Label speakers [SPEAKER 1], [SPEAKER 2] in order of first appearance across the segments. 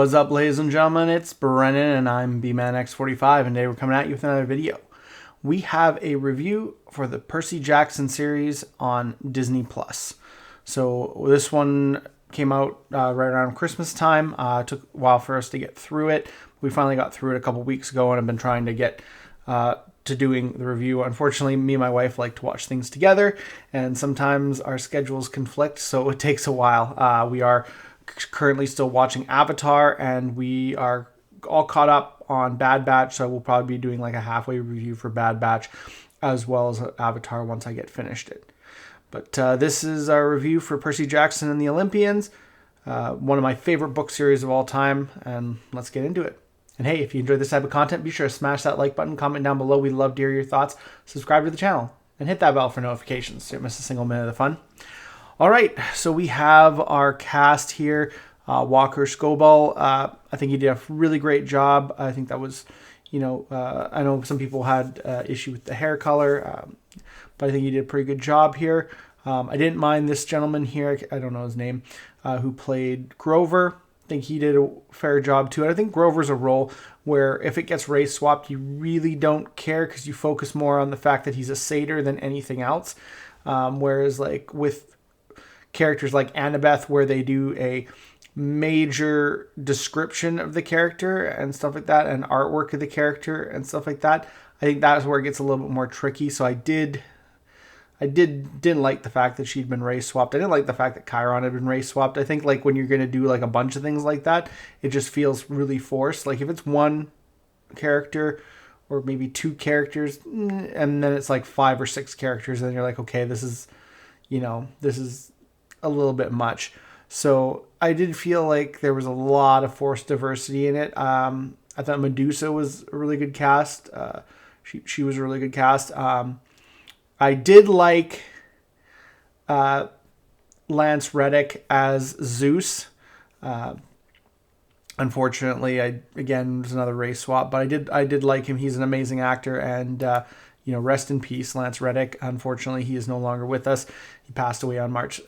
[SPEAKER 1] What's up, ladies and gentlemen? It's Brennan and I'm BManX45, and today we're coming at you with another video. We have a review for the Percy Jackson series on Disney+. So this one came out right around Christmas time. It took a while for us to get through it. We finally got through it a couple weeks ago, and I've been trying to get to doing the review. Unfortunately, me and my wife like to watch things together, and sometimes our schedules conflict, so it takes a while. We are currently still watching Avatar, and we are all caught up on Bad Batch, so we'll probably be doing like a halfway review for Bad Batch as well as Avatar once I get finished it. But this is our review for Percy Jackson and the Olympians, one of my favorite book series of all time, and let's get into it. And hey, if you enjoyed this type of content, be sure to smash that like button, comment down below. We'd love to hear your thoughts. Subscribe to the channel and hit that bell for notifications so you don't miss a single minute of the fun. All right, so we have our cast here. Walker Scobell, I think he did a really great job. I think that was, I know some people had issue with the hair color, but I think he did a pretty good job here. I didn't mind this gentleman here, I don't know his name, who played Grover. I think he did a fair job too. And I think Grover's a role where if it gets race swapped, you really don't care because you focus more on the fact that he's a satyr than anything else. Whereas like with characters like Annabeth, where they do a major description of the character and stuff like that, and artwork of the character and stuff like that, I think that's where it gets a little bit more tricky. So I didn't like the fact that she'd been race swapped. I didn't like the fact that Chiron had been race swapped. I think like when you're going to do like a bunch of things like that, it just feels really forced. Like if it's one character or maybe two characters and then it's like 5 or 6 characters, and then you're like, okay, this is a little bit much. So I did feel like there was a lot of forced diversity in it. I thought Medusa was a really good cast. She was a really good cast. I did like Lance Reddick as Zeus. Unfortunately, again, it was another race swap, but I did like him. He's an amazing actor, and rest in peace, Lance Reddick. Unfortunately, he is no longer with us. He passed away on March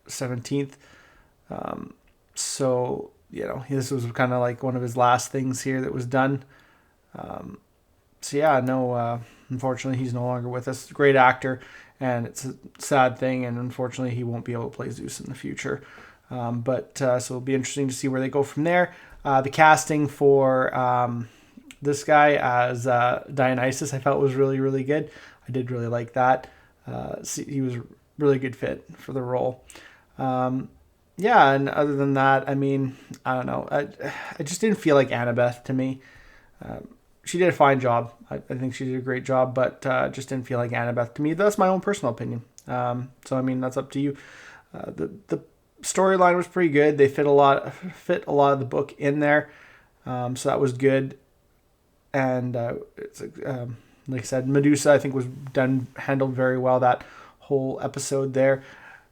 [SPEAKER 1] 17th. So, this was kind of like one of his last things here that was done. Unfortunately, he's no longer with us. Great actor, and it's a sad thing, and unfortunately, he won't be able to play Zeus in the future. So it'll be interesting to see where they go from there. The casting for this guy as Dionysus, I felt was really, really good. I did really like that. He was a really good fit for the role. And other than that, I mean, I don't know. I just didn't feel like Annabeth to me. She did a fine job. I think she did a great job, but just didn't feel like Annabeth to me. That's my own personal opinion. So, I mean, that's up to you. The storyline was pretty good. They fit a lot of the book in there. So that was good. And like I said, Medusa, I think, was handled very well, that whole episode there.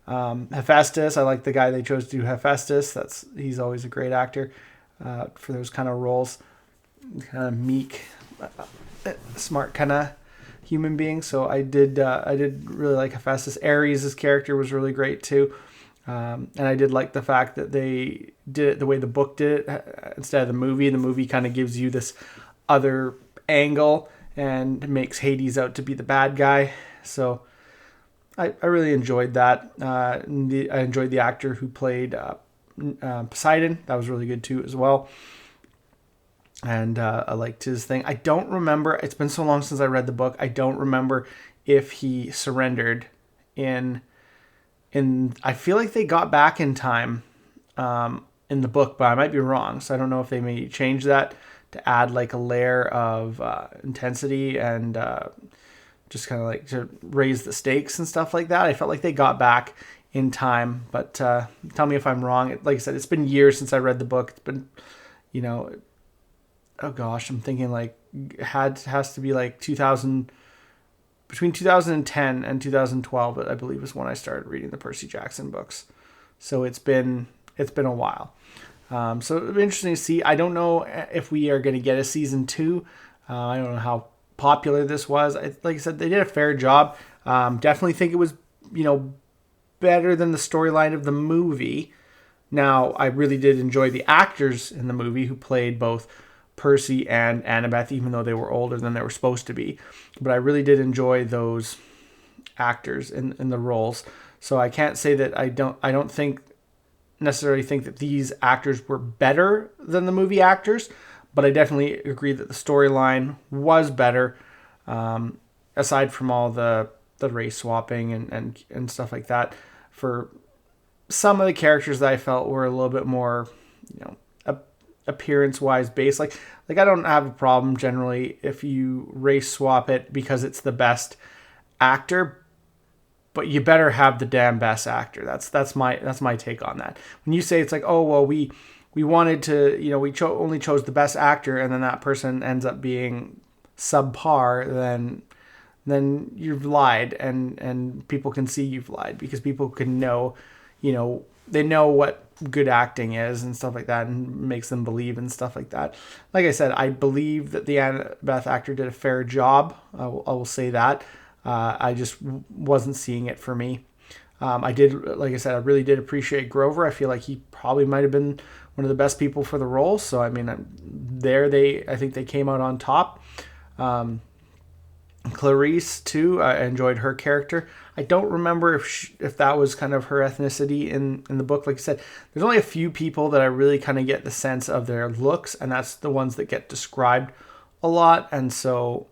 [SPEAKER 1] Hephaestus, I like the guy they chose to do Hephaestus. He's always a great actor for those kind of roles. Kind of meek, smart kind of human being. So I did really like Hephaestus. Ares' character was really great too. And I did like the fact that they did it the way the book did it instead of the movie. The movie kind of gives you this other angle and makes Hades out to be the bad guy. So I really enjoyed that. I enjoyed the actor who played Poseidon. That was really good too as well. And I liked his thing. I don't remember. It's been so long since I read the book. I don't remember if he surrendered in. I feel like they got back in time in the book, but I might be wrong. So I don't know if they may change that to add like a layer of intensity and just kind of like to raise the stakes and stuff like that. I felt like they got back in time, but tell me if I'm wrong. Like I said, it's been years since I read the book. It's been, oh gosh, I'm thinking like has to be like 2000, between 2010 and 2012, I believe, is when I started reading the Percy Jackson books. So it's been a while. So it'll be interesting to see. I don't know if we are going to get a season 2. I don't know how popular this was. Like I said, they did a fair job. Definitely think it was, better than the storyline of the movie. Now, I really did enjoy the actors in the movie who played both Percy and Annabeth, even though they were older than they were supposed to be. But I really did enjoy those actors in the roles. So I can't say that I don't think necessarily think that these actors were better than the movie actors, but I definitely agree that the storyline was better, aside from all the race swapping and stuff like that. For some of the characters that I felt were a little bit more, appearance wise based. Like I don't have a problem generally if you race swap it because it's the best actor, but you better have the damn best actor. That's my take on that. When you say it's like, oh well, we wanted to, we only chose the best actor, and then that person ends up being subpar, then you've lied, and people can see you've lied because people can know, they know what good acting is and stuff like that, and makes them believe and stuff like that. Like I said, I believe that the Annabeth actor did a fair job. I will say that. I just wasn't seeing it for me. Like I said, I really did appreciate Grover. I feel like he probably might have been one of the best people for the role. So, I mean, I think they came out on top. Clarice too, I enjoyed her character. I don't remember if that was kind of her ethnicity in the book. Like I said, there's only a few people that I really kind of get the sense of their looks, and that's the ones that get described a lot. And so,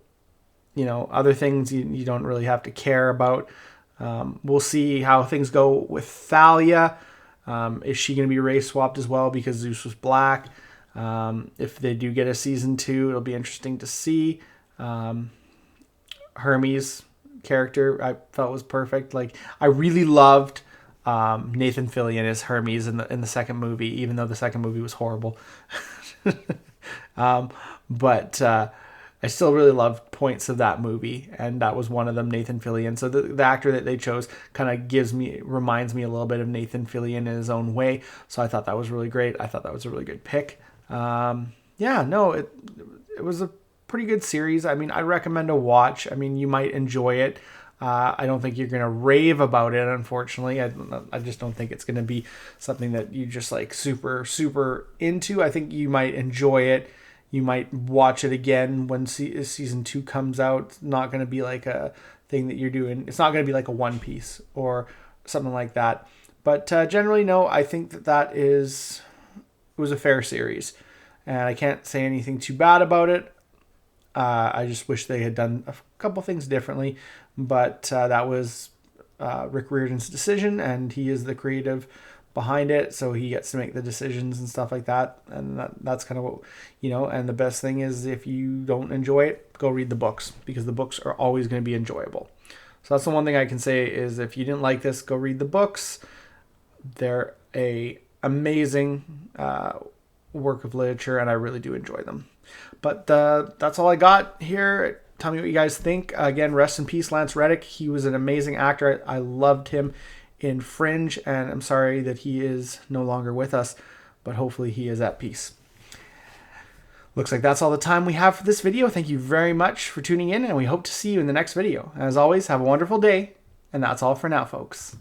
[SPEAKER 1] other things you don't really have to care about. We'll see how things go with Thalia. Is she going to be race swapped as well because Zeus was black? If they do get a season 2, it'll be interesting to see. Hermes character I felt was perfect. Like, I really loved Nathan Fillion as Hermes in the second movie, even though the second movie was horrible. But I still really loved points of that movie, and that was one of them, Nathan Fillion. So the actor that they chose kind of reminds me a little bit of Nathan Fillion in his own way. So I thought that was really great. I thought that was a really good pick. It was a pretty good series. I mean, I recommend a watch. I mean, you might enjoy it. I don't think you're going to rave about it, unfortunately. I just don't think it's going to be something that you just like super, super into. I think you might enjoy it. You might watch it again when season 2 comes out. It's not going to be like a thing that you're doing. It's not going to be like a One Piece or something like that. But generally, no, I think it was a fair series. And I can't say anything too bad about it. I just wish they had done a couple things differently. But that was Rick Riordan's decision, and he is the creative behind it, so he gets to make the decisions and stuff like that. And that's kind of what, and the best thing is, if you don't enjoy it, go read the books, because the books are always going to be enjoyable. So that's the one thing I can say is, if you didn't like this, go read the books. They're a amazing work of literature, and I really do enjoy them. But that's all I got here. Tell me what you guys think. Again, rest in peace, Lance Reddick. He was an amazing actor. I loved him in Fringe, and I'm sorry that he is no longer with us, but hopefully he is at peace. Looks like that's all the time we have for this video. Thank you very much for tuning in, and we hope to see you in the next video. As always, have a wonderful day, and that's all for now, folks.